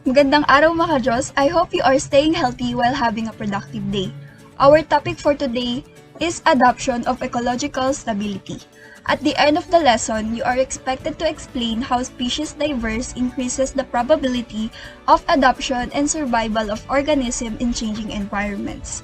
Magandang araw mga Diyos. I hope you are staying healthy while having a productive day. Our topic for today is adoption of ecological stability. At the end of the lesson, you are expected to explain how species diverse increases the probability of adoption and survival of organisms in changing environments.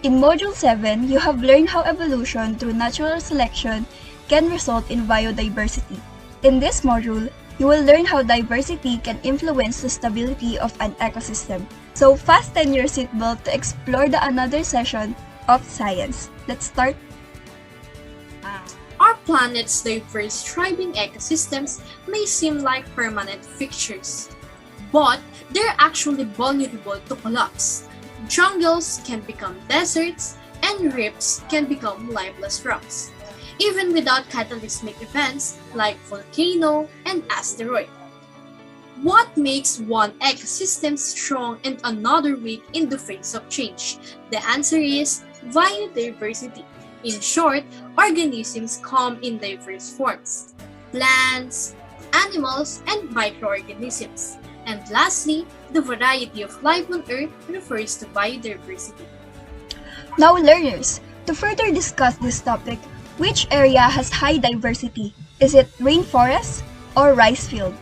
In Module 7, you have learned how evolution through natural selection can result in biodiversity. In this module, you will learn how diversity can influence the stability of an ecosystem. So fasten your seatbelt to explore the another session of science. Let's start. Our planet's diverse thriving ecosystems may seem like permanent fixtures, but they're actually vulnerable to collapse. Jungles can become deserts, and reefs can become lifeless rocks, even without cataclysmic events like volcano and asteroid. What makes one ecosystem strong and another weak in the face of change? The answer is biodiversity. In short, organisms come in diverse forms: plants, animals, and microorganisms. And lastly, the variety of life on Earth refers to biodiversity. Now learners, to further discuss this topic, which area has high diversity? Is it rainforest or rice field?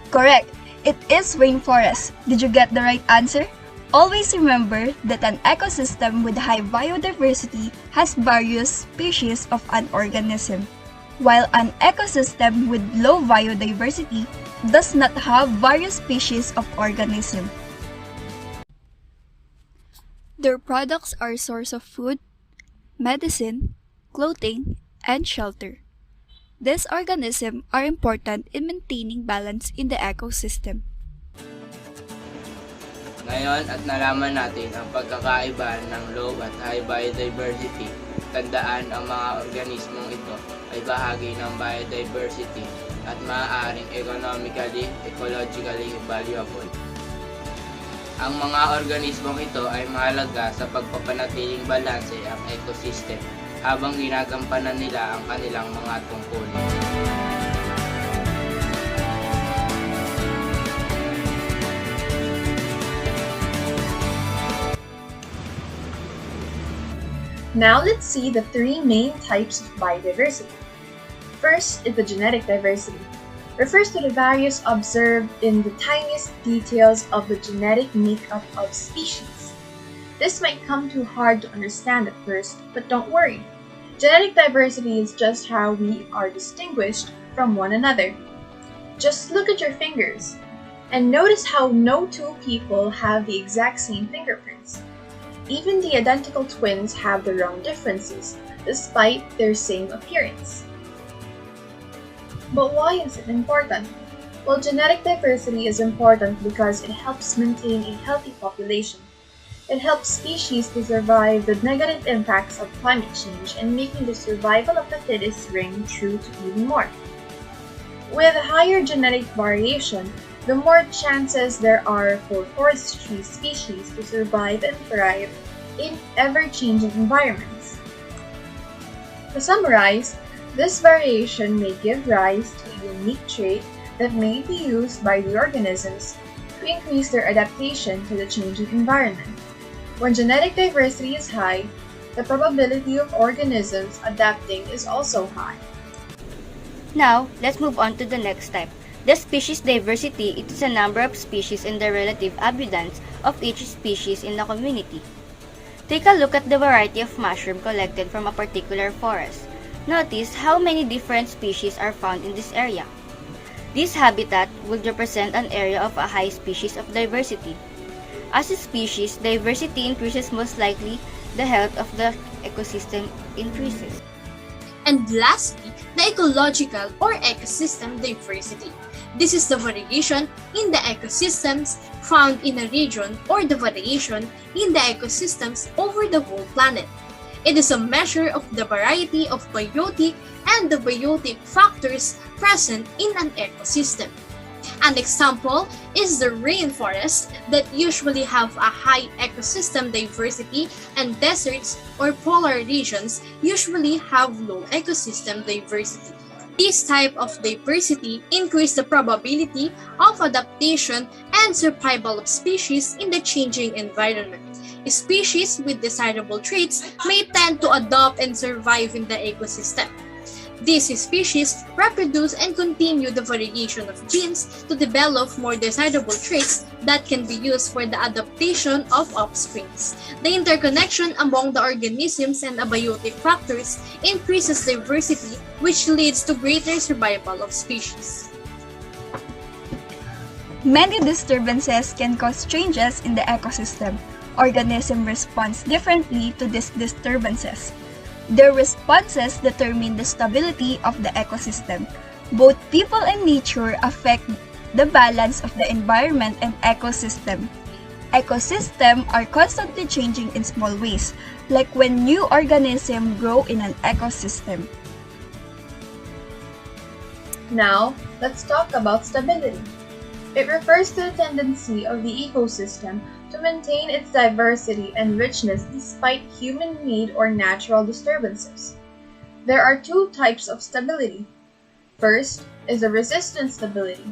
Correct, it is rainforest. Did you get the right answer? Always remember that an ecosystem with high biodiversity has various species of an organism, while an ecosystem with low biodiversity does not have various species of organism. Their products are source of food, medicine, clothing, and shelter. These organisms are important in maintaining balance in the ecosystem. Ngayon at nalaman natin ang pagkakaiba ng low at high biodiversity, tandaan ang mga organismong ito ay bahagi ng biodiversity at maaaring economically, ecologically valuable. Ang mga organismong ito ay mahalaga sa pagpapanatiling balanse ang ecosystem habang ginagampanan nila ang kanilang mga tungkulin. Now let's see the three main types of biodiversity. First is the genetic diversity. Refers to the various observed in the tiniest details of the genetic makeup of species. This might come too hard to understand at first, but don't worry. Genetic diversity is just how we are distinguished from one another. Just look at your fingers and notice how no two people have the exact same fingerprints. Even the identical twins have their own differences, despite their same appearance. But why is it important? Well, genetic diversity is important because it helps maintain a healthy population. It helps species to survive the negative impacts of climate change and making the survival of the fittest ring true to even more. With higher genetic variation, the more chances there are for forestry species to survive and thrive in ever-changing environments. To summarize, this variation may give rise to a unique trait that may be used by the organisms to increase their adaptation to the changing environment. When genetic diversity is high, the probability of organisms adapting is also high. Now, let's move on to the next type. The species diversity is the number of species and the relative abundance of each species in the community. Take a look at the variety of mushroom collected from a particular forest. Notice how many different species are found in this area. This habitat would represent an area of a high species of diversity. As a species diversity increases, most likely the health of the ecosystem increases. And lastly, the ecological or ecosystem diversity. This is the variation in the ecosystems found in a region or the variation in the ecosystems over the whole planet. It is a measure of the variety of biotic and the biotic factors present in an ecosystem. An example is the rainforests that usually have a high ecosystem diversity, and deserts or polar regions usually have low ecosystem diversity. This type of diversity increases the probability of adaptation and survival of species in the changing environment. Species with desirable traits may tend to adopt and survive in the ecosystem. These species reproduce and continue the variation of genes to develop more desirable traits that can be used for the adaptation of offsprings. The interconnection among the organisms and abiotic factors increases diversity, which leads to greater survival of species. Many disturbances can cause changes in the ecosystem. Organism responds differently to these disturbances. Their responses determine the stability of the ecosystem. Both people and nature affect the balance of the environment and ecosystem. Ecosystems are constantly changing in small ways, like when new organisms grow in an ecosystem. Now, let's talk about stability. It refers to the tendency of the ecosystem to maintain its diversity and richness despite human need or natural disturbances. There are two types of stability. First is the resistant stability,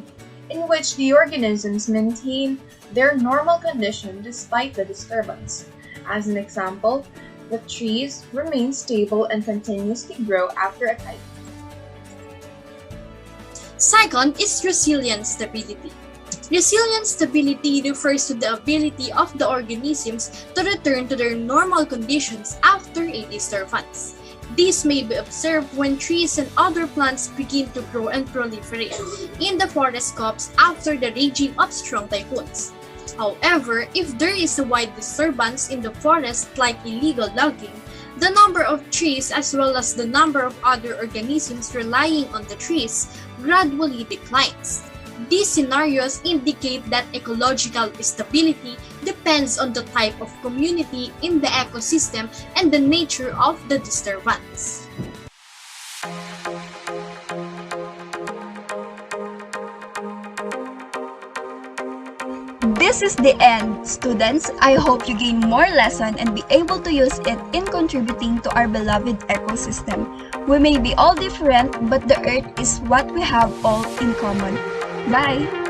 in which the organisms maintain their normal condition despite the disturbance. As an example, the trees remain stable and continuously grow after a typhoon. Second is resilient stability. Resilient stability refers to the ability of the organisms to return to their normal conditions after a disturbance. This may be observed when trees and other plants begin to grow and proliferate in the forest copse after the raging of strong typhoons. However, if there is a wide disturbance in the forest like illegal logging, the number of trees as well as the number of other organisms relying on the trees gradually declines. These scenarios indicate that ecological stability depends on the type of community in the ecosystem and the nature of the disturbance. This is the end, students. I hope you gain more lesson and be able to use it in contributing to our beloved ecosystem. We may be all different, but the earth is what we have all in common. Bye!